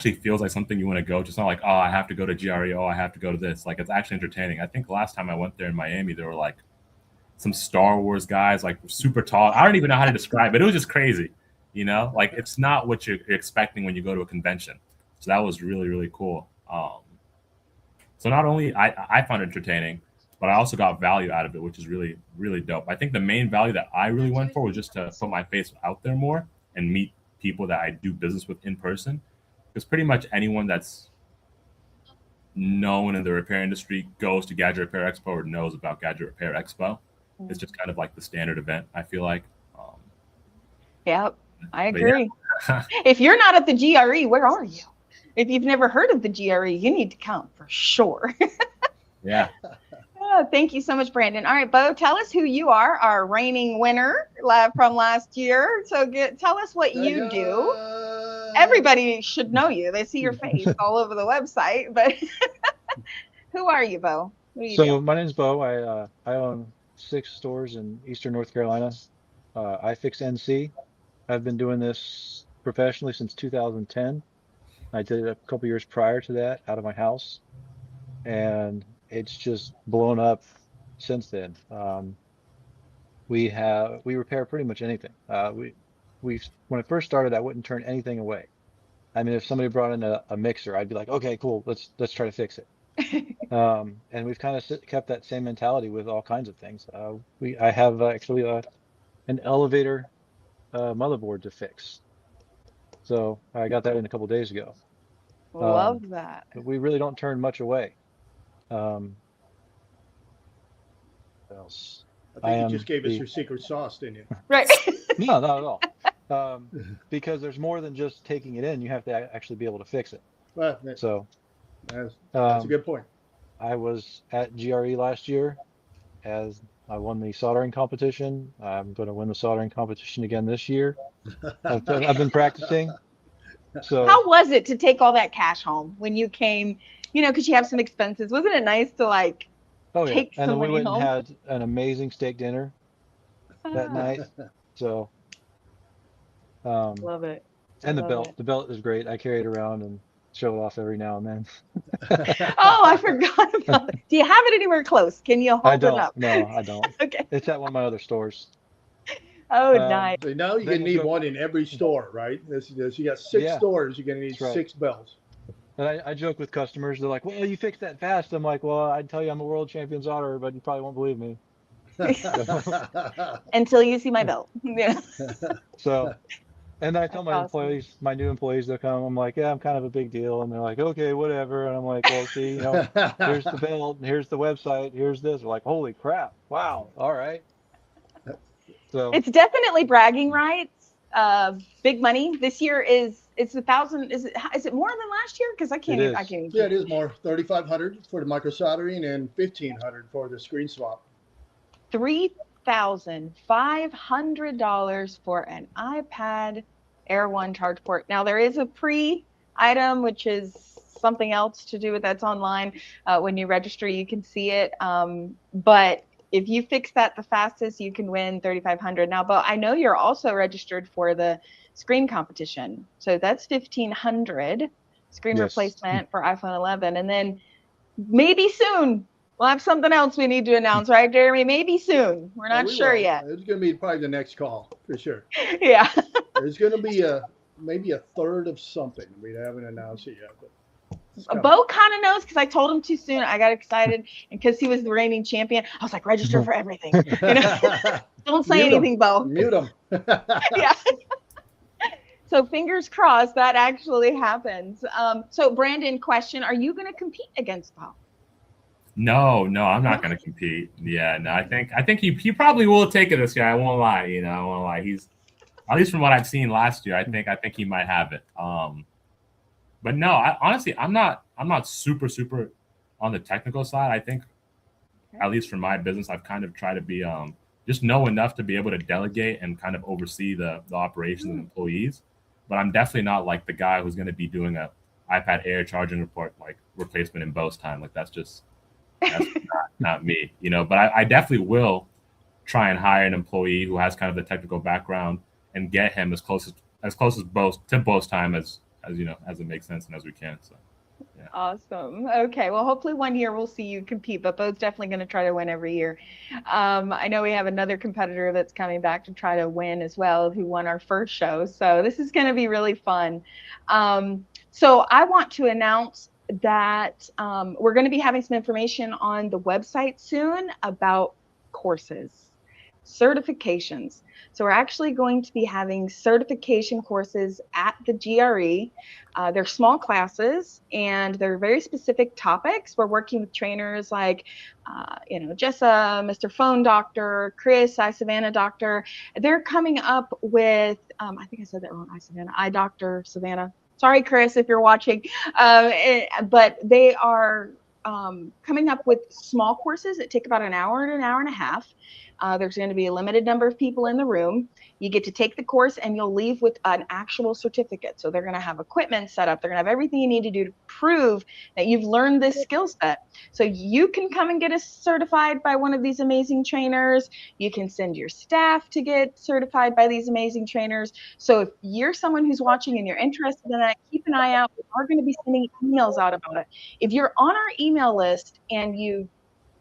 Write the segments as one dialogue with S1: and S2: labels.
S1: actually feels like something you want to go to. It's not like, oh, I have to go to GRE. Oh, I have to go to this. Like, it's actually entertaining. I think last time I went there in Miami, there were like some Star Wars guys, like super tall. I don't even know how to describe it. It was just crazy, Like, it's not what you're expecting when you go to a convention. So that was really, really cool. So not only I found it entertaining, but I also got value out of it, which is really, really dope. I think the main value that I really went for was just to put my face out there more and meet people that I do business with in person. Because pretty much anyone that's known in the repair industry goes to Gadget Repair Expo or knows about Gadget Repair Expo. It's just kind of like the standard event, I feel like.
S2: Yep, I agree.
S1: Yeah.
S2: If you're not at the GRE, where are you? If you've never heard of the GRE, you need to come for sure.
S1: Yeah.
S2: Oh, thank you so much, Brandon. All right, Bo, tell us who you are, our reigning winner from last year. So tell us what you do. Everybody should know you. They see your face all over the website, but who are you, Bo? What do you do?
S3: My name's Bo. I own 6 stores in Eastern North Carolina. I fix NC. I've been doing this professionally since 2010. I did it a couple years prior to that out of my house, and it's just blown up since then. We repair pretty much anything. When I first started, I wouldn't turn anything away. I mean, if somebody brought in a mixer, I'd be like, okay, cool, let's try to fix it. And we've kind of kept that same mentality with all kinds of things. I have actually an elevator motherboard to fix. So I got that in a couple days ago.
S2: Love that.
S3: But we really don't turn much away. What else?
S4: I think you just gave us your secret sauce, didn't you?
S2: Right.
S3: No, not at all. Because there's more than just taking it in. You have to actually be able to fix it.
S4: Well,
S3: So
S4: that's a good point.
S3: I was at GRE last year as I won the soldering competition. I'm going to win the soldering competition again this year. I've been practicing. So
S2: How was it to take all that cash home when you came, because you have some expenses? Wasn't it nice to take
S3: and
S2: some
S3: then we
S2: money
S3: went
S2: home?
S3: and had an amazing steak dinner that night. So
S2: Love it.
S3: and the
S2: Love
S3: belt.
S2: it.
S3: The belt is great. I carry it around and show it off every now and then.
S2: Oh, I forgot about it. Do you have it anywhere close? Can you
S3: I
S2: hold it
S3: don't.
S2: up?
S3: No, I don't.
S2: Okay.
S3: It's at one of my other stores.
S2: Oh,
S3: Um,
S2: nice.
S4: So now you're
S3: Then
S4: gonna
S3: we'll
S4: need
S3: go-
S4: one in every store, right? You got 6
S3: Yeah.
S4: stores. You're gonna need
S3: That's right.
S4: 6 belts.
S3: And I joke with customers. They're like, "Well, you fixed that fast." I'm like, "Well, I'd tell you I'm a world champion solderer, but you probably won't believe me."
S2: Until you see my belt. Yeah.
S3: So, and I tell
S2: That's
S3: my
S2: awesome.
S3: employees, my new employees, they'll come. I'm like, "Yeah, I'm kind of a big deal," and they're like, "Okay, whatever." And I'm like, "Well, see, here's the belt, and here's the website, here's this." They're like, "Holy crap! Wow, all right." So
S2: It's definitely bragging rights. Big money. This year it's 1,000. Is it more than last year? Because I can't
S3: It
S2: even.
S3: is.
S4: Yeah, it is more. 3,500 for the micro soldering and 1,500 for the screen swap.
S2: $3,500 for an iPad Air 1 charge port. Now there is a pre-item, which is something else to do with that's online. When you register, you can see it. But if you fix that the fastest, you can win $3,500. Now, but I know you're also registered for the screen competition, so that's $1,500 screen
S3: Yes.
S2: replacement for iPhone 11, and then maybe soon. We'll have something else we need to announce, right, Jeremy? Maybe soon. We're not
S4: We
S2: sure
S4: will.
S2: yet.
S4: It's going to be probably the next call for sure.
S2: Yeah.
S4: There's going to be maybe a third of something. We haven't announced it yet. But it's coming.
S2: Bo kind of knows because I told him too soon. I got excited, and because he was the reigning champion, I was like, register for everything. Don't say
S4: Mute 'em.
S2: anything, Bo.
S4: Mute them.
S2: Yeah. So fingers crossed that actually happens. So Brandon, question: are you going to compete against Bo?
S1: No, I'm not going to compete. Yeah, no, I think he probably will take it this year. I won't lie, I won't lie. He's, at least from what I've seen last year, I think he might have it. But no, honestly, I'm not super on the technical side. I think, at least for my business, I've kind of tried to be just know enough to be able to delegate and kind of oversee the operations and employees. But I'm definitely not like the guy who's going to be doing a iPad Air charging report like replacement in Bo's time. Like that's not me, But I definitely will try and hire an employee who has kind of the technical background and get him as close as Bo's time as as you know, as it makes sense and as we can. So. Yeah.
S2: Awesome. Okay. Well, hopefully one year we'll see you compete, but Bo's definitely going to try to win every year. I know we have another competitor that's coming back to try to win as well, who won our first show. So this is going to be really fun. So I want to announce that we're going to be having some information on the website soon about courses, certifications. So we're actually going to be having certification courses at the GRE. They're small classes and they're very specific topics. We're working with trainers like, Jessa, Mr. Phone Doctor, Chris, Savannah Doctor. They're coming up with, I think I said that wrong, Savannah, Doctor Savannah. Sorry, Chris, if you're watching. But they are coming up with small courses that take about an hour and a half. There's going to be a limited number of people in the room. You get to take the course and you'll leave with an actual certificate. So they're going to have equipment set up. They're going to have everything you need to do to prove that you've learned this skill set. So you can come and get us certified by one of these amazing trainers. You can send your staff to get certified by these amazing trainers. So if you're someone who's watching and you're interested in that, keep an eye out. We are going to be sending emails out about it. If you're on our email list and you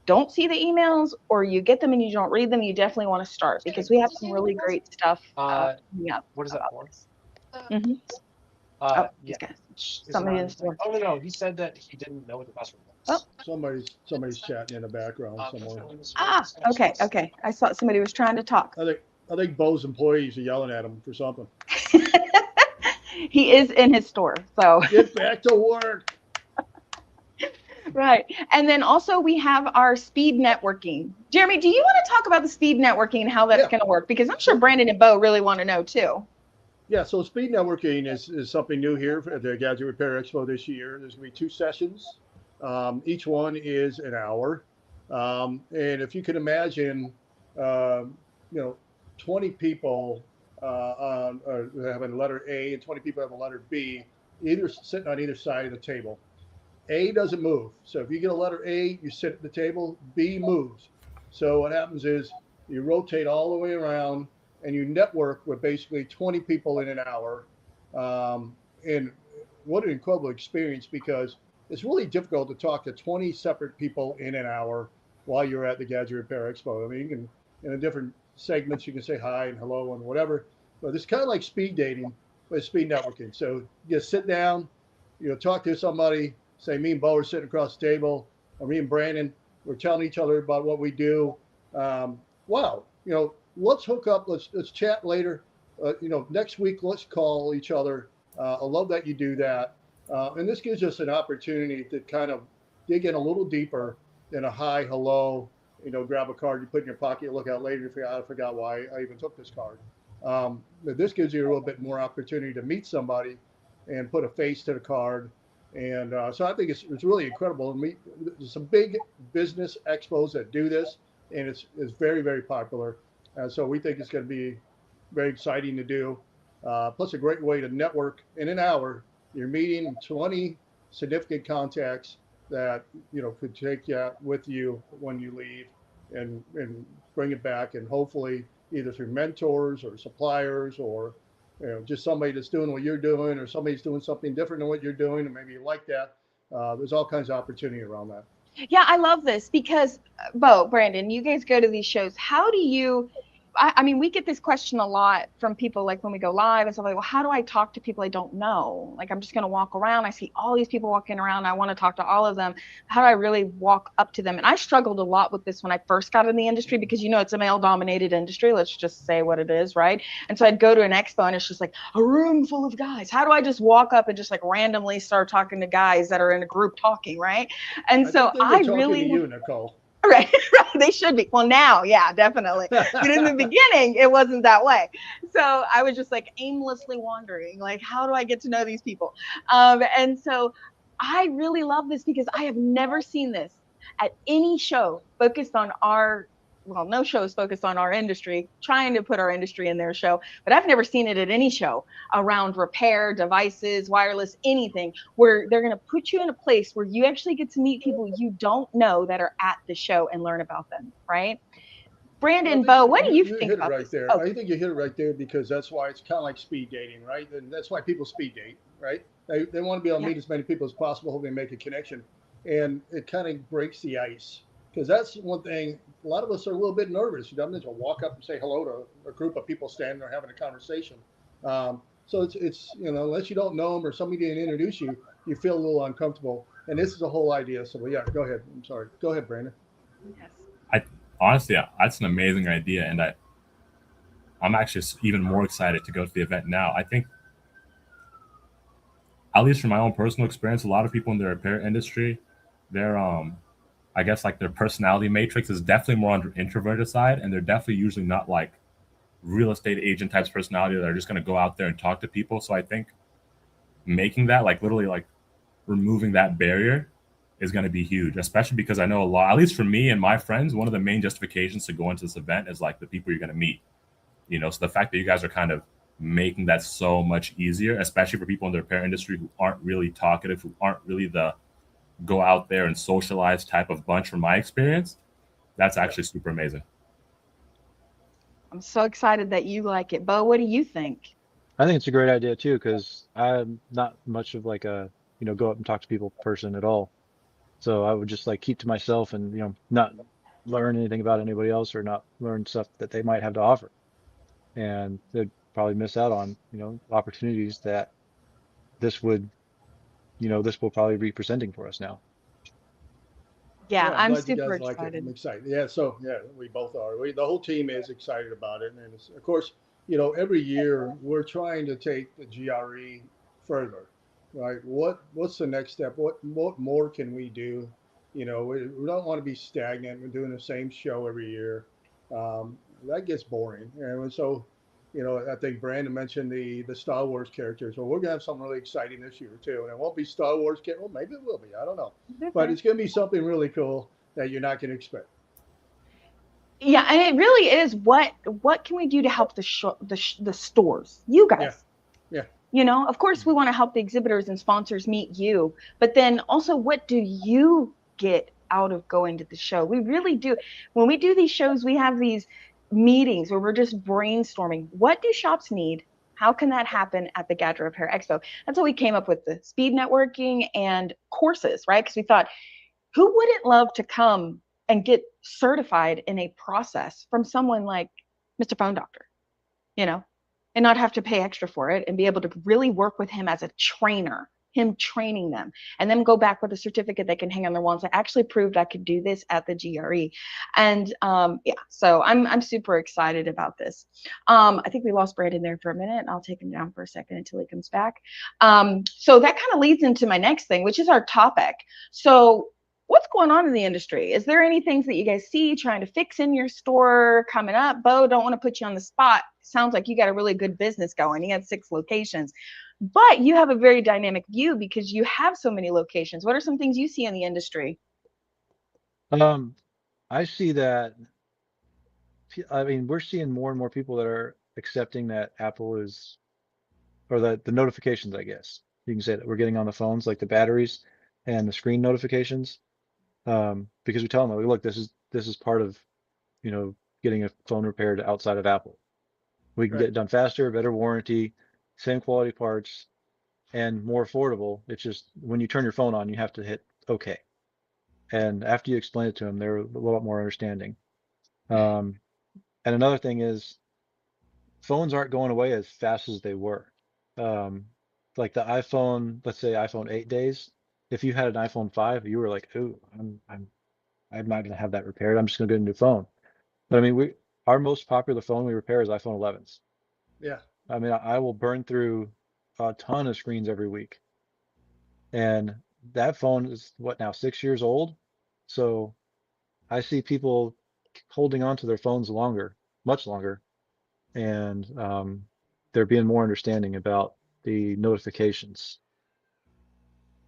S2: don't see the emails or you get them and you don't read them, you definitely want to start because we have some really great stuff coming up.
S5: What is that for?
S2: Mm-hmm.
S5: Yeah.
S2: Somebody in the store.
S5: Oh no, he said that he didn't know what the password was.
S2: Oh.
S4: Somebody's chatting in the background somewhere.
S2: Okay. I thought somebody was trying to talk.
S4: I think Bo's employees are yelling at him for something.
S2: He is in his store, so
S4: get back to work.
S2: Right. And then also we have our speed networking. Jeremy, do you want to talk about the speed networking and how that's going to work? Because I'm sure Brandon and Bo really want to know too.
S4: Yeah, so speed networking is something new here at the Gadget Repair Expo this year. There's going to be 2 sessions. Each one is an hour. And if you can imagine, 20 people having letter A and 20 people have a letter B, either sitting on either side of the table. A doesn't move. So if you get a letter A, you sit at the table, B moves. So what happens is you rotate all the way around and you network with basically 20 people in an hour. And what an incredible experience, because it's really difficult to talk to 20 separate people in an hour while you're at the Gadget Repair Expo. I mean, you can, in the different segments, you can say hi and hello and whatever, but it's kind of like speed dating, but it's speed networking. So you sit down, talk to somebody, say me and Bo are sitting across the table, or me and Brandon, we're telling each other about what we do. Wow, let's hook up, let's chat later. Next week, let's call each other. I love that you do that. And this gives us an opportunity to kind of dig in a little deeper than a hi, hello, grab a card you put in your pocket, look out later, I forgot why I even took this card. But this gives you a little bit more opportunity to meet somebody and put a face to the card. And so I think it's really incredible. And there's some big business expos that do this, and it's very, very popular. So we think it's going to be very exciting to do. Plus a great way to network in an hour. You're meeting 20 significant contacts that, could take you with you when you leave and bring it back, and hopefully either through mentors or suppliers or just somebody that's doing what you're doing, or somebody's doing something different than what you're doing, and maybe you like that. There's all kinds of opportunity around that.
S2: Yeah, I love this because, Bo, Brandon, you guys go to these shows. How do you, I mean, we get this question a lot from people, like when we go live and stuff like, well, how do I talk to people I don't know? Like, I'm just going to walk around. I see all these people walking around. I want to talk to all of them. How do I really walk up to them? And I struggled a lot with this when I first got in the industry, because, it's a male dominated industry. Let's just say what it is. Right. And so I'd go to an expo and it's just like a room full of guys. How do I just walk up and just like randomly start talking to guys that are in a group talking? Right. And so I really,
S4: to you, Nicole.
S2: Right. They should be. Well, now, yeah, definitely. But in the beginning, it wasn't that way. So I was just like aimlessly wandering, like, how do I get to know these people? And so I really love this because I have never seen this at any show focused on no show is focused on our industry, trying to put our industry in their show, but I've never seen it at any show around repair, devices, wireless, anything, where they're going to put you in a place where you actually get to meet people you don't know that are at the show and learn about them, right? Brandon, Bo, what do you think about
S4: right
S2: this?
S4: there?
S2: Oh.
S4: I think you hit it right there, because that's why it's kind of like speed dating, right? And that's why people speed date, right? They want to be able to
S2: Yeah.
S4: meet as many people as possible, hoping to make a connection. And it kind of breaks the ice. Because that's one thing, a lot of us are a little bit nervous. You know, to walk up and say hello to a group of people standing there having a conversation. So it's unless you don't know them or somebody didn't introduce you, you feel a little uncomfortable. And this is the whole idea. So yeah, go ahead. I'm sorry. Go ahead, Brandon.
S2: Yes.
S1: Honestly, that's an amazing idea, and I'm actually even more excited to go to the event now. I think, at least from my own personal experience, a lot of people in the repair industry, they're I guess like their personality matrix is definitely more on the introverted side, and they're definitely usually not like real estate agent types personality that are just going to go out there and talk to people. So I think making that like literally like removing that barrier is going to be huge, especially because I know a lot, at least for me and my friends, one of the main justifications to go into this event is like the people you're going to meet. So the fact that you guys are kind of making that so much easier, especially for people in the repair industry who aren't really talkative, who aren't really the go out there and socialize type of bunch, from my experience, that's actually super amazing.
S2: I'm so excited that you like it. Bo, what do you think?
S3: I think it's a great idea too, because I'm not much of like a, go up and talk to people person at all. So I would just like keep to myself and, not learn anything about anybody else or not learn stuff that they might have to offer. And they'd probably miss out on, opportunities that this would, this will probably be presenting for us now.
S2: Yeah,
S4: I'm
S2: I'm
S4: glad you
S2: super
S4: guys like it.
S2: excited.
S4: I'm excited. Yeah, so yeah, we both are. The whole team is excited about it, and of course, every year we're trying to take the GRE further, right? What's the next step? What more can we do? We don't want to be stagnant. We're doing the same show every year. That gets boring, and so. I think Brandon mentioned the Star Wars characters. Well, we're gonna have something really exciting this year too, and it won't be Star Wars. Well, maybe it will be. I don't know, but it's gonna be something really cool that you're not gonna expect.
S2: Yeah, and it really is. What can we do to help the stores? You guys.
S4: Yeah.
S2: Of course we want to help the exhibitors and sponsors meet you, but then also what do you get out of going to the show? We really do. When we do these shows, we have these meetings where we're just brainstorming. What do shops need? How can that happen at the Gadget Repair Expo? That's how we came up with the speed networking and courses, right? Because we thought, who wouldn't love to come and get certified in a process from someone like Mr. Phone Doctor, and not have to pay extra for it and be able to really work with him as a trainer, him training them, and then go back with a certificate they can hang on their wall and say, actually proved I could do this at the GRE. And yeah, so I'm super excited about this. I think we lost Brandon there for a minute. I'll take him down for a second until he comes back. So that kind of leads into my next thing, which is our topic. So what's going on in the industry? Is there any things that you guys see trying to fix in your store coming up? Bo, don't want to put you on the spot. Sounds like you got a really good business going. You have 6 locations, but you have a very dynamic view because you have so many locations. What are some things you see in the industry?
S3: I see that. I mean, we're seeing more and more people that are accepting that Apple is, or the notifications, I guess you can say, that we're getting on the phones, like the batteries and the screen notifications. Because we tell them, like, look, this is part of, getting a phone repaired outside of Apple. We can get it done faster, better warranty, same quality parts, and more affordable. It's just when you turn your phone on, you have to hit OK. And after you explain it to them, they're a lot more understanding. And another thing is, phones aren't going away as fast as they were. Like the iPhone, let's say iPhone 8 days, if you had an iPhone 5, you were like, "Ooh, I'm not going to have that repaired. I'm just going to get a new phone." But I mean, our most popular phone we repair is iPhone 11s.
S4: Yeah.
S3: I mean, I will burn through a ton of screens every week, and that phone is what now, 6 years old. So I see people holding on to their phones longer, much longer, and they're being more understanding about the notifications.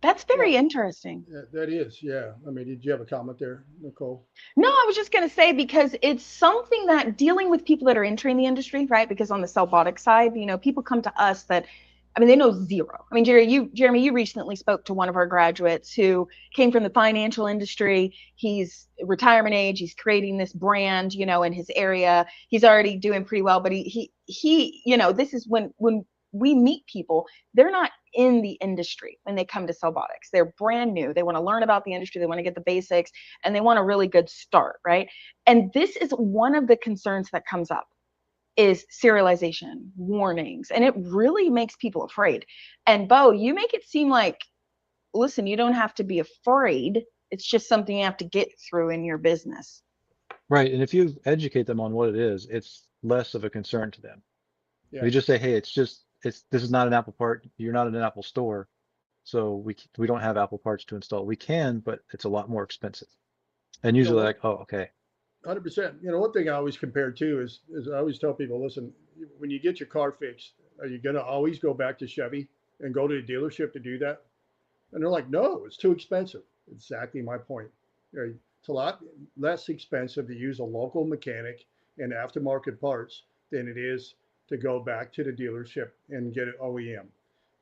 S2: That's very interesting.
S4: Yeah, that is. Yeah. I mean, did you have a comment there, Nicole?
S2: No, I was just going to say, because it's something that dealing with people that are entering the industry, right? Because on the Cellbotic side, people come to us that, I mean, they know zero. I mean, Jeremy, you recently spoke to one of our graduates who came from the financial industry. He's retirement age. He's creating this brand, in his area. He's already doing pretty well, but he this is when we meet people, they're not in the industry when they come to Cellbotics. They're brand new. They want to learn about the industry. They want to get the basics, and they want a really good start, right? And this is one of the concerns that comes up is serialization, warnings, and it really makes people afraid. And Bo, you make it seem like, listen, you don't have to be afraid. It's just something you have to get through in your business.
S3: Right. And if you educate them on what it is, it's less of a concern to them.
S4: Yeah.
S3: You just say, hey, this is not an Apple part. You're not in an Apple store. So we don't have Apple parts to install. We can, but it's a lot more expensive. And usually
S4: what-
S3: like, oh, okay.
S4: 100%. You know, one thing I always compare to is I always tell people, listen, when you get your car fixed, are you going to always go back to Chevy and go to the dealership to do that? And they're like, no, it's too expensive. Exactly my point. It's a lot less expensive to use a local mechanic and aftermarket parts than it is to go back to the dealership and get it OEM.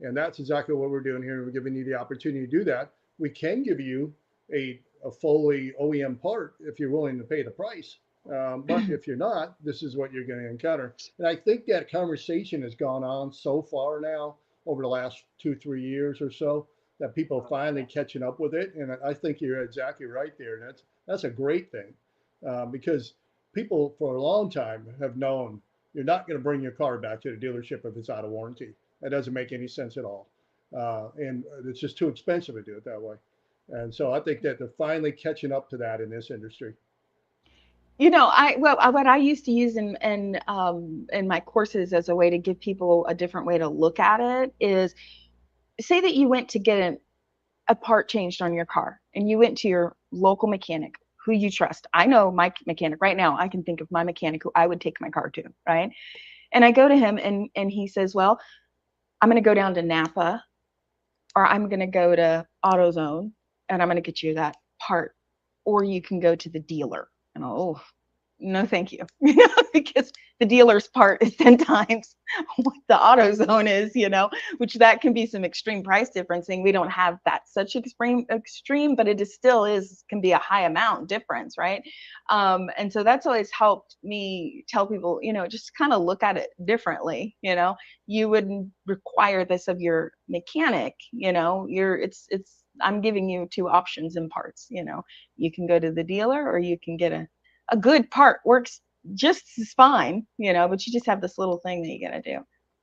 S4: And that's exactly what we're doing here. We're giving you the opportunity to do that. We can give you a fully OEM part if you're willing to pay the price. But if you're not, this is what you're going to encounter. And I think that conversation has gone on so far now over the last 2-3 years or so that people are finally catching up with it. And I think you're exactly right there. And that's a great thing because people for a long time have known you're not going to bring your car back to the dealership if it's out of warranty. That doesn't make any sense at all. And it's just too expensive to do it that way. And so I think that they're finally catching up to that in this industry.
S2: You know, what I used to use in my courses as a way to give people a different way to look at it is, say that you went to get a part changed on your car and you went to your local mechanic who you trust. I know my mechanic right now. I can think of my mechanic who I would take my car to, right? And I go to him and he says, well, I'm going to go down to Napa, or I'm going to go to AutoZone and I'm going to get you that part, or you can go to the dealer. And oh, no, thank you. Because the dealer's part is 10 times what the AutoZone is, which that can be some extreme price differencing. We don't have that such extreme, but it can be a high amount difference, right? And so that's always helped me tell people, just kind of look at it differently. You wouldn't require this of your mechanic, I'm giving you two options in parts. You can go to the dealer or you can get a good part, works just as fine, but you just have this little thing that you got to do.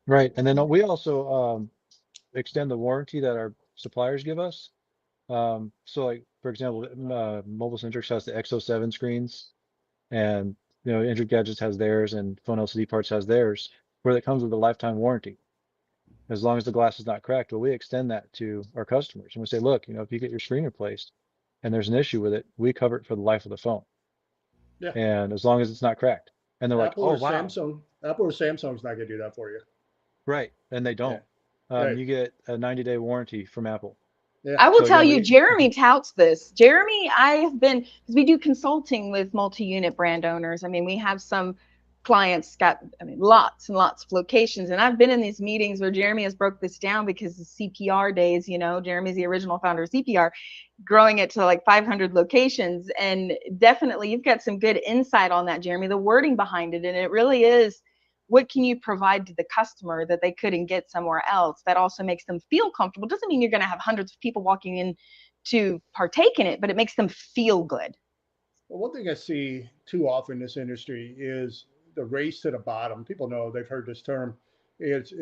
S3: Right. And then we also extend the warranty that our suppliers give us. So like, for example, Mobile Centrics has the XO7 screens, and Injured Gadgets has theirs, and Phone LCD Parts has theirs, where it comes with a lifetime warranty. As long as the glass is not cracked, well, we extend that to our customers. And we say, look, if you get your screen replaced and there's an issue with it, we cover it for the life of the phone.
S4: Yeah.
S3: And as long as it's not cracked. And they're
S4: Apple
S3: like, oh,
S4: or
S3: wow.
S4: Apple or Samsung's not going to do that for you.
S3: Right. And they don't.
S4: Yeah. Right.
S3: You get a 90-day warranty from Apple.
S4: Yeah.
S2: I will
S3: So
S2: tell
S3: again,
S2: you, Jeremy touts this. Jeremy, because we do consulting with multi-unit brand owners. I mean, we have some clients lots and lots of locations. And I've been in these meetings where Jeremy has broke this down because the CPR days, Jeremy's the original founder of CPR, growing it to like 500 locations. And definitely you've got some good insight on that, Jeremy, the wording behind it. And it really is, what can you provide to the customer that they couldn't get somewhere else that also makes them feel comfortable? Doesn't mean you're going to have hundreds of people walking in to partake in it, but it makes them feel good.
S4: Well, one thing I see too often in this industry is the race to the bottom. People know, they've heard this term. It's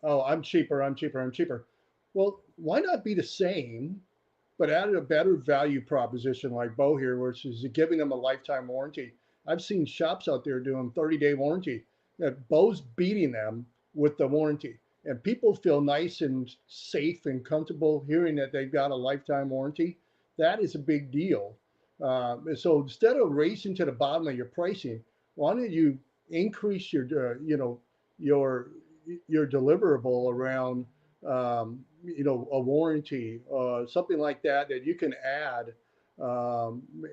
S4: oh, I'm cheaper. Well, why not be the same, but add a better value proposition like Bo here, which is giving them a lifetime warranty. I've seen shops out there doing 30-day warranty. That Bo's beating them with the warranty, and people feel nice and safe and comfortable hearing that they've got a lifetime warranty. That is a big deal. So instead of racing to the bottom of your pricing, why don't you increase your deliverable around a warranty, something like that you can add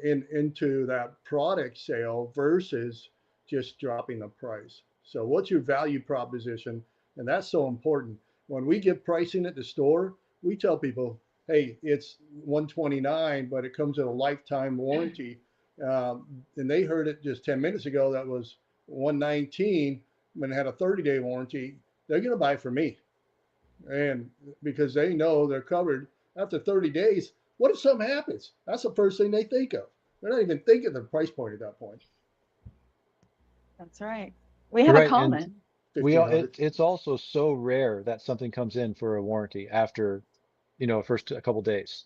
S4: into that product sale versus just dropping the price. So what's your value proposition? And that's so important. When we give pricing at the store, we tell people, hey, it's $129, but it comes with a lifetime warranty. And they heard it just 10 minutes ago that was $119 when it had a 30-day warranty. They're going to buy it from me. And because they know they're covered after 30 days, what if something happens? That's the first thing they think of. They're not even thinking the price point at that point.
S2: That's right. We
S3: You're
S2: have a
S3: right, and
S2: comment.
S3: it's also so rare that something comes in for a warranty after, first a couple days.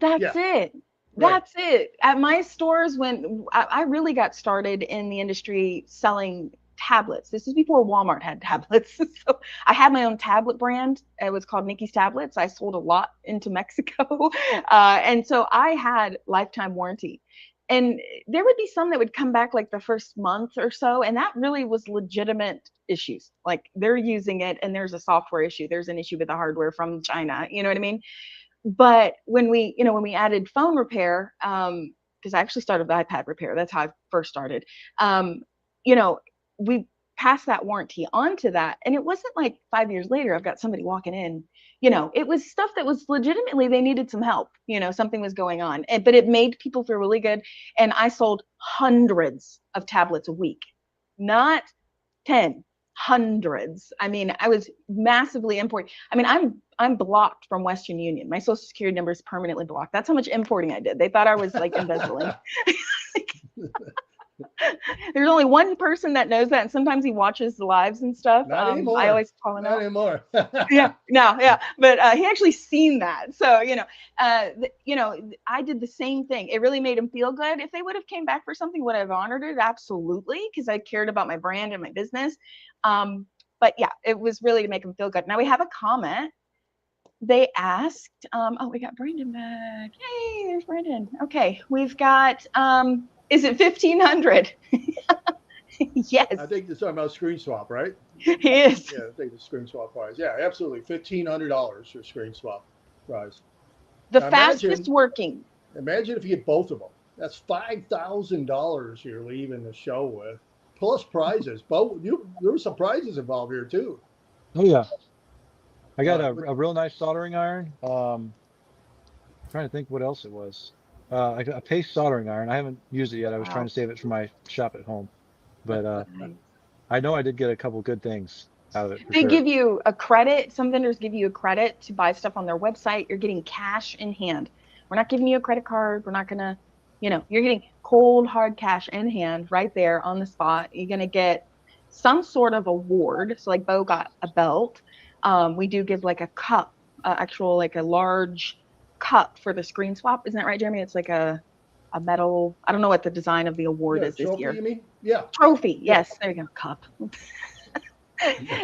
S2: That's
S4: Yeah,
S2: it.
S4: right.
S2: That's it. At my stores, when I really got started in the industry selling tablets, this is before Walmart had tablets. So I had my own tablet brand. It was called Nikki's Tablets. I sold a lot into Mexico. And so I had lifetime warranty. And there would be some that would come back like the first month or so. And that really was legitimate issues. Like they're using it and there's a software issue. There's an issue with the hardware from China. You know what I mean? But when we added phone repair, because I actually started with iPad repair, that's how I first started. You know, we passed that warranty onto that, and it wasn't like 5 years later I've got somebody walking in. It was stuff that was legitimately they needed some help. Something was going on, but it made people feel really good. And I sold hundreds of tablets a week, not 10. Hundreds. I mean, I was massively importing. I mean, I'm blocked from Western Union. My social security number is permanently blocked. That's how much importing I did. They thought I was like embezzling. There's only one person that knows that, and sometimes he watches the lives and stuff.
S4: Not anymore.
S2: I always call him
S4: Not
S2: out.
S4: anymore.
S2: Yeah, no, yeah, but he actually seen that. So I did the same thing. It really made him feel good. If they would have came back for something, would I have honored it? Absolutely, because I cared about my brand and my business. But yeah, it was really to make them feel good. Now we have a comment. They asked, we got Brandon back. Yay, there's Brandon. Okay, we've got, is it 1,500? Yes.
S4: I think they're talking about screen swap, right?
S2: He is.
S4: Yeah, I think the screen swap price. Yeah, absolutely. $1,500 for screen swap price.
S2: The
S4: Now
S2: fastest working.
S4: Imagine if you get both of them. That's $5,000 you're leaving the show with, plus prizes. There were some prizes involved here too.
S3: Oh yeah. I got a real nice soldering iron. Trying to think what else it was. A paste soldering iron. I haven't used it yet. I was trying to save it for my shop at home, but I know I did get a couple good things out of it.
S2: They give you a credit. Some vendors give you a credit to buy stuff on their website. You're getting cash in hand. We're not giving you a credit card. We're not gonna, you're getting cold hard cash in hand right there on the spot. You're gonna get some sort of award. So like Bo got a belt. We do give like a cup, actual like a large cup for the screen swap. Isn't that right, Jeremy? It's like a metal. I don't know what the design of the award is this
S4: Trophy,
S2: year.
S4: You mean? Yeah.
S2: Trophy. Yes, there you go. Cup.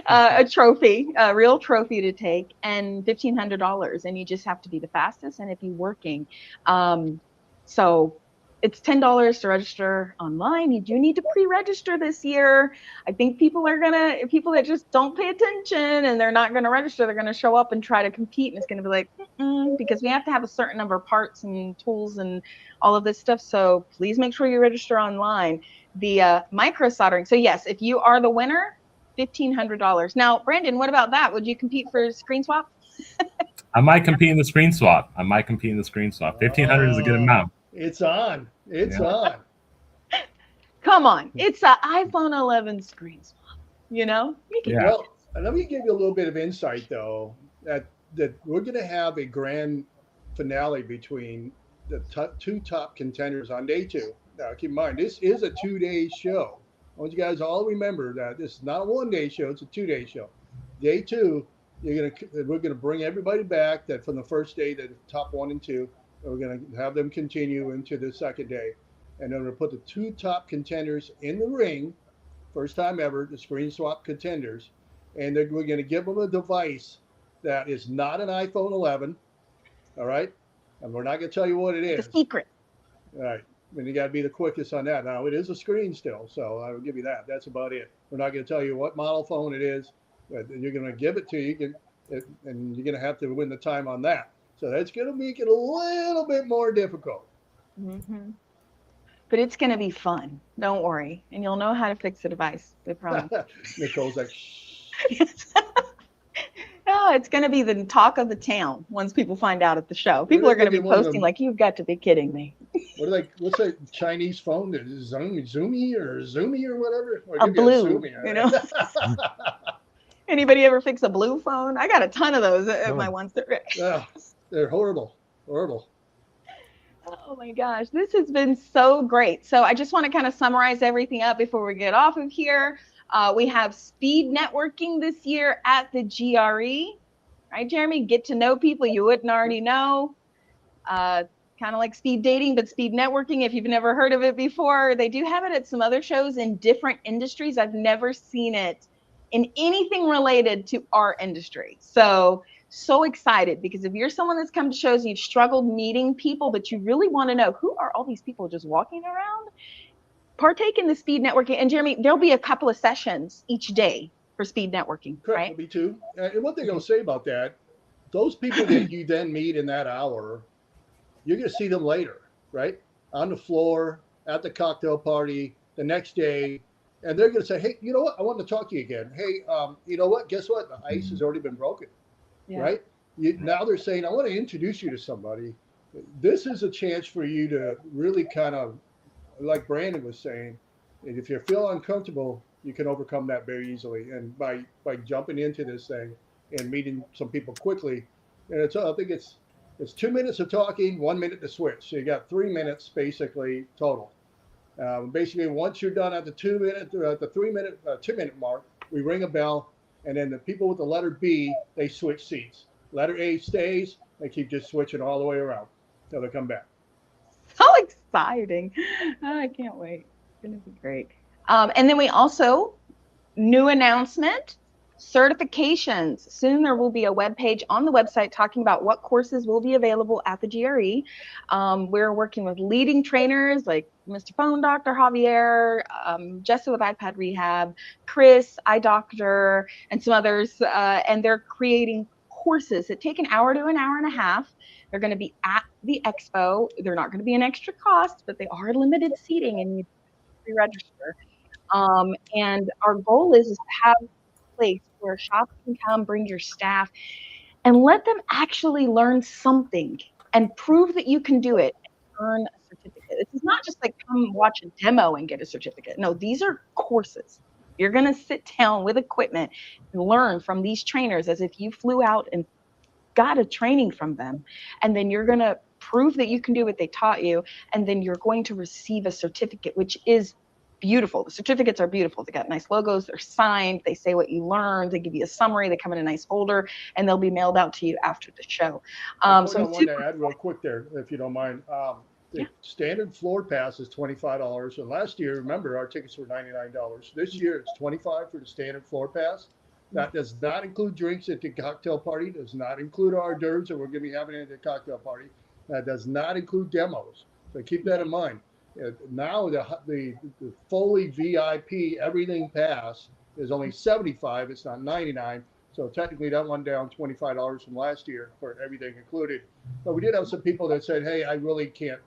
S2: A trophy, a real trophy to take, and $1,500, and you just have to be the fastest and it be working. So it's $10 to register online. You do need to pre-register this year. I think people that just don't pay attention and they're not gonna register, they're gonna show up and try to compete, and it's gonna be like, because we have to have a certain number of parts and tools and all of this stuff. So please make sure you register online. The micro soldering. So yes, if you are the winner, $1,500. Now, Brandon, what about that? Would you compete for screen swap?
S1: I might compete in the screen swap. 1,500 is a good amount.
S4: It's on. It's on.
S2: Come on. It's an iPhone 11 screen swap.
S4: Well, let me give you a little bit of insight, though, that we're going to have a grand finale between the two top contenders on day 2. Now, keep in mind, this is a 2-day show. I want you guys all remember that this is not a 1-day show; it's a 2-day show. Day 2, we're gonna bring everybody back that from the first day, the top 1 and 2. We're gonna have them continue into the second day, and then we're gonna put the 2 top contenders in the ring, first time ever, the screen swap contenders, and we're gonna give them a device that is not an iPhone 11. All right, and we're not gonna tell you what it is.
S2: It's a secret.
S4: All right. And you got to be the quickest on that. Now, it is a screen still, so I will give you that. That's about it. We're not going to tell you what model phone it is, but you're going to give it to you, and you're going to have to win the time on that. So that's going to make it a little bit more difficult.
S2: Mm-hmm. But it's going to be fun. Don't worry. And you'll know how to fix the device. I promise.
S4: Nicole's like,
S2: Oh, it's going to be the talk of the town once people find out at the show. People are going to be posting like, you've got to be kidding me.
S4: What's that Chinese phone? Zoomy or whatever? Or
S2: a blue, Zoomy, Anybody ever fix a blue phone? I got a ton of those at
S3: No.
S2: my one.
S4: Yeah, they're horrible, horrible.
S2: Oh my gosh, this has been so great. So I just want to kind of summarize everything up before we get off of here. We have speed networking this year at the GRE, right, Jeremy? Get to know people you wouldn't already know. Kind of like speed dating, but speed networking. If you've never heard of it before, they do have it at some other shows in different industries. I've never seen it in anything related to our industry. So excited, because if you're someone that's come to shows and you've struggled meeting people, but you really want to know who are all these people just walking around, partake in the speed networking. And Jeremy, there'll be a couple of sessions each day for speed networking,
S4: Correct,
S2: right?
S4: there'll be two. And one thing I'll say about that, those people that you then meet in that hour, you're going to see them later, right? On the floor, at the cocktail party, the next day. And they're going to say, hey, you know what? I want to talk to you again. Hey, you know what? Guess what? The ice has already been broken, right? Now they're saying, I want to introduce you to somebody. This is a chance for you to really kind of, like Brandon was saying, if you feel uncomfortable, you can overcome that very easily. And by jumping into this thing and meeting some people quickly, and I think it's 2 minutes of talking, 1 minute to switch. So you got 3 minutes basically total. Basically, once you're done at the 2 minute, the 3 minute, 2 minute mark, we ring a bell, and then the people with the letter B, they switch seats. Letter A stays. They keep just switching all the way around till they come back.
S2: So exciting. I can't wait. It's going to be great. And then we also, new announcement, certifications. Soon there will be a web page on the website talking about what courses will be available at the GRE. We're working with leading trainers like Mr. Phone Dr. Javier, Jessa with iPad Rehab, Chris, iDoctor, and some others. And they're creating courses that take an hour to an hour and a half. They're going to be at the expo. They're not going to be an extra cost, but they are limited seating and you pre-register. And our goal is to have a place where shops can come, bring your staff, and let them actually learn something and prove that you can do it and earn a certificate. This is not just like come watch a demo and get a certificate. No, these are courses. You're going to sit down with equipment and learn from these trainers as if you flew out and got a training from them. And then you're going to prove that you can do what they taught you. And then you're going to receive a certificate, which is beautiful. The certificates are beautiful. They got nice logos. They're signed. They say what you learned. They give you a summary. They come in a nice folder, and they'll be mailed out to you after the show.
S4: So I wanted to add real quick there, if you don't mind. The standard floor pass is $25. And last year, remember, our tickets were $99. This year, it's $25 for the standard floor pass. That does not include drinks at the cocktail party. Does not include hors d'oeuvres that we're going to be having at the cocktail party. That does not include demos. So keep that in mind. Now the fully VIP everything pass is only $75. It's not $99. So technically that went down $25 from last year for everything included. But we did have some people that said, hey, I really can't,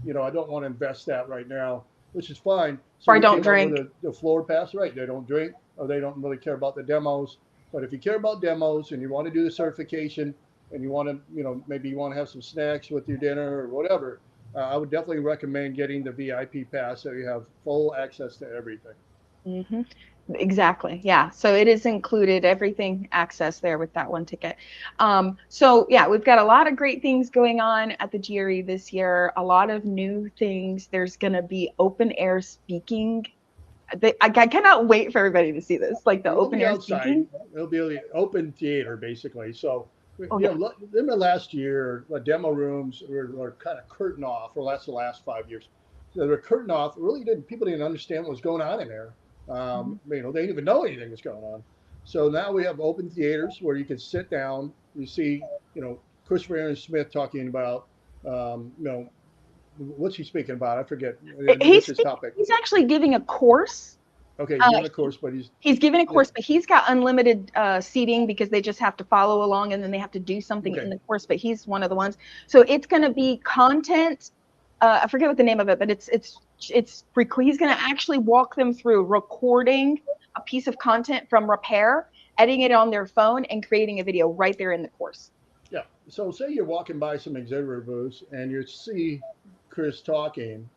S4: I don't want to invest that right now, which is fine. So
S2: or I don't drink.
S4: The floor pass, right? They don't drink, or they don't really care about the demos. But if you care about demos and you want to do the certification and you want to, maybe you want to have some snacks with your dinner or whatever, I would definitely recommend getting the VIP pass so you have full access to everything.
S2: Mm-hmm. Exactly. Yeah. So it is included, everything access there with that one ticket. So yeah, we've got a lot of great things going on at the GRE this year, a lot of new things. There's going to be open air speaking. I cannot wait for everybody to see this, like the open air speaking.
S4: It'll be an open theater, basically. So, remember last year, the demo rooms were kind of curtained off, or that's the last 5 years. So they were curtained off. People didn't understand what was going on in there. They didn't even know anything was going on. So now we have open theaters where you can sit down. You see, Christopher Aaron Smith talking about, what's he speaking about? I forget. What's his topic?
S2: He's actually giving a course.
S4: Okay, he's giving a course, but he's
S2: giving a course, but he's got unlimited seating because they just have to follow along and then they have to do something in the course. But he's one of the ones. So it's going to be content. I forget what the name of it, but it's he's going to actually walk them through recording a piece of content from repair, editing it on their phone, and creating a video right there in the course.
S4: Yeah. So say you're walking by some exhibitor booths and you see Chris talking,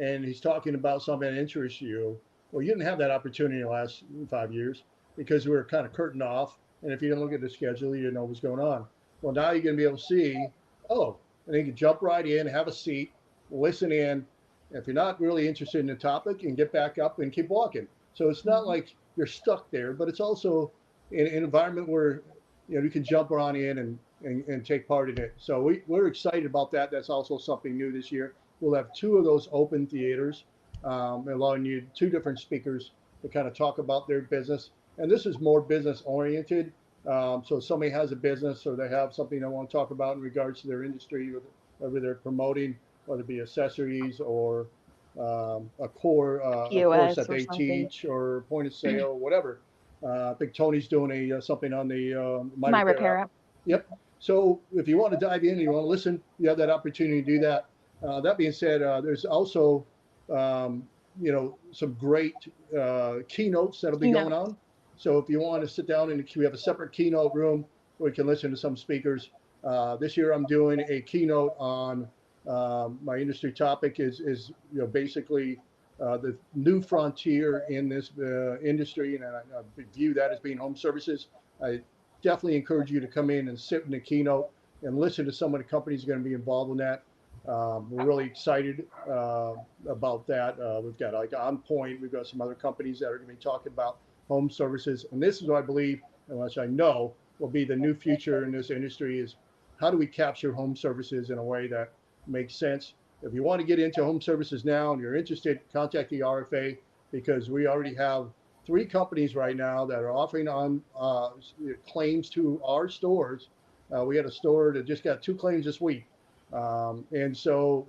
S4: and he's talking about something that interests you. Well, you didn't have that opportunity in the last 5 years. because we were kind of curtained off. And if you didn't look at the schedule, you didn't know what was going on. Well, now you're going to be able to see, oh, and then you can jump right in, have a seat, listen in. If you're not really interested in the topic, you can get back up and keep walking. So it's not like you're stuck there, but it's also an environment where you can jump on in and take part in it. So we're excited about that. That's also something new this year. We'll have 2 of those open theaters, allowing you 2 different speakers to kind of talk about their business. And this is more business oriented. So if somebody has a business or they have something they want to talk about in regards to their industry, whether they're promoting, whether it be accessories or a course that they teach or point of sale, whatever. I think Tony's doing something on the
S2: My Repair app.
S4: Yep. So if you want to dive in and you want to listen, you have that opportunity to do that. That being said, there's also some great keynotes that'll be going on. So if you want to sit down we have a separate keynote room where you can listen to some speakers. This year I'm doing a keynote on my industry topic is basically the new frontier in this industry, and I view that as being home services. I definitely encourage you to come in and sit in the keynote and listen to some of the companies going to be involved in that. We're really excited about that. We've got like On Point. We've got some other companies that are going to be talking about home services. And this is what I believe, and which I know will be the new future in this industry, is how do we capture home services in a way that makes sense? If you want to get into home services now and you're interested, contact the RFA, because we already have 3 companies right now that are offering on claims to our stores. We had a store that just got 2 claims this week. And so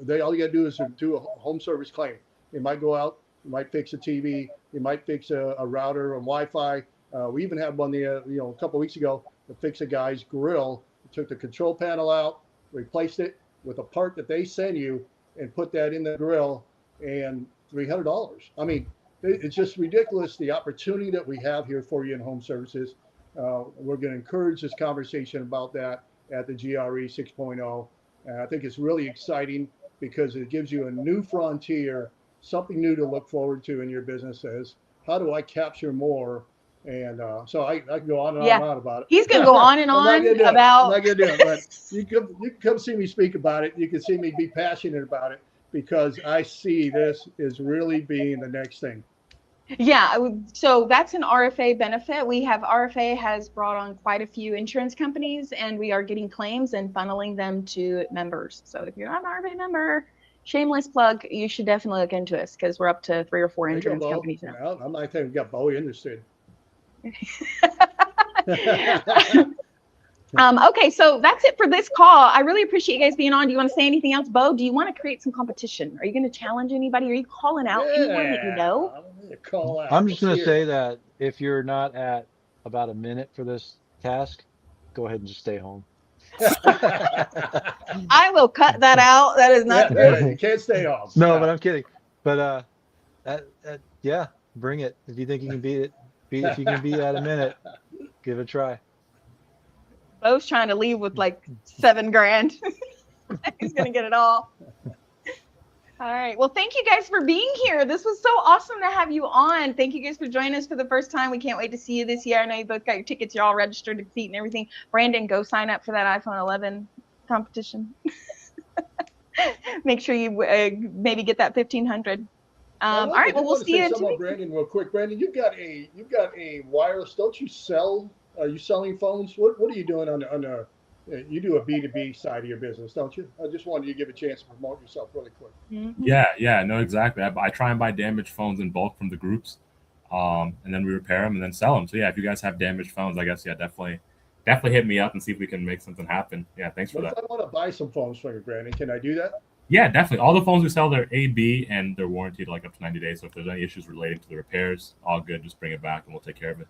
S4: all you got to do is do a home service claim. You might go out, you might fix a TV, you might fix a router or Wi-Fi. We even had one a couple of weeks ago to fix a guy's grill. We took the control panel out, replaced it with a part that they send you, and put that in the grill, and $300. I mean, it's just ridiculous, the opportunity that we have here for you in home services. We're going to encourage this conversation about that at the GRE 6.0. And I think it's really exciting because it gives you a new frontier, something new to look forward to in your business. As how do I capture more? And so I can go on and on about it.
S2: He's going to go on and on about.
S4: I'm not going to do it, but you can come see me speak about it. You can see me be passionate about it, because I see this is really being the next thing.
S2: Yeah, so that's an RFA benefit. RFA has brought on quite a few insurance companies, and we are getting claims and funneling them to members. So if you're not an RFA member, shameless plug, you should definitely look into us, because we're up to 3 or 4 insurance companies now.
S4: Well, I might think we got Bo interested.
S2: Okay, so that's it for this call. I really appreciate you guys being on. Do you want to say anything else, Bo? Do you want to create some competition? Are you going to challenge anybody? Are you calling out anyone that you know?
S3: I'm just going to say that if you're not at about a minute for this task, go ahead and just stay home.
S2: I will cut that out. That is not true.
S4: You can't stay home.
S3: No, but I'm kidding. But yeah, bring it. If you think you can beat it, if you can be at a minute, give it a try.
S2: Bo's trying to leave with like $7,000. He's gonna get it all. All right. Well, thank you guys for being here. This was so awesome to have you on. Thank you guys for joining us for the first time. We can't wait to see you this year. I know you both got your tickets. You're all registered to compete and everything. Brandon, go sign up for that iPhone 11 competition. Make sure you maybe get that 1,500. All right. Well, we'll see you in 2 weeks.
S4: Brandon, real quick. Brandon, you've got a wireless. Don't you sell? Are you selling phones? What are you doing on the you do a B2B side of your business, don't you? I just wanted you to give a chance to promote yourself really quick.
S2: Mm-hmm.
S1: Yeah, no, exactly. I try and buy damaged phones in bulk from the groups, and then we repair them and then sell them. So yeah, if you guys have damaged phones, I guess definitely hit me up and see if we can make something happen. Yeah, thanks for that.
S4: If I want to buy some phones from you, Brandon, can I do that?
S1: Yeah, definitely. All the phones we sell, they're A, B, and they're warranted like up to 90 days. So if there's any issues relating to the repairs, all good. Just bring it back and we'll take care of it.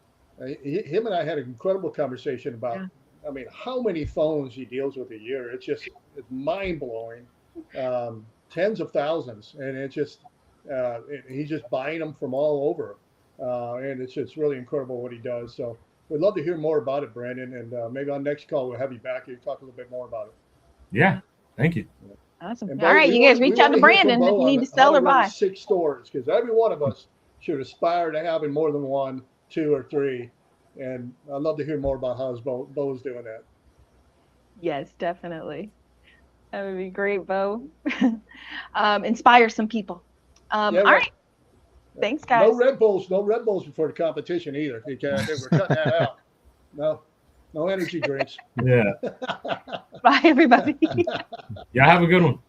S4: Him and I had an incredible conversation about, I mean, how many phones he deals with a year. It's mind blowing, tens of thousands, and he's just buying them from all over, and it's just really incredible what he does. So we'd love to hear more about it, Brandon, and maybe on next call we'll have you back and talk a little bit more about it.
S1: Yeah, thank you.
S2: Awesome. All right, you guys reach out to Brandon if you need to sell or buy.
S4: 6 stores, because every one of us should aspire to having more than one. 2 or 3. And I'd love to hear more about how Bo's doing that.
S2: Yes, definitely. That would be great, Bo. Inspire some people. All right. Thanks, guys.
S4: No Red Bulls before the competition either. We're cutting that out. No energy drinks.
S1: Yeah.
S2: Bye, everybody.
S1: Yeah, have a good one.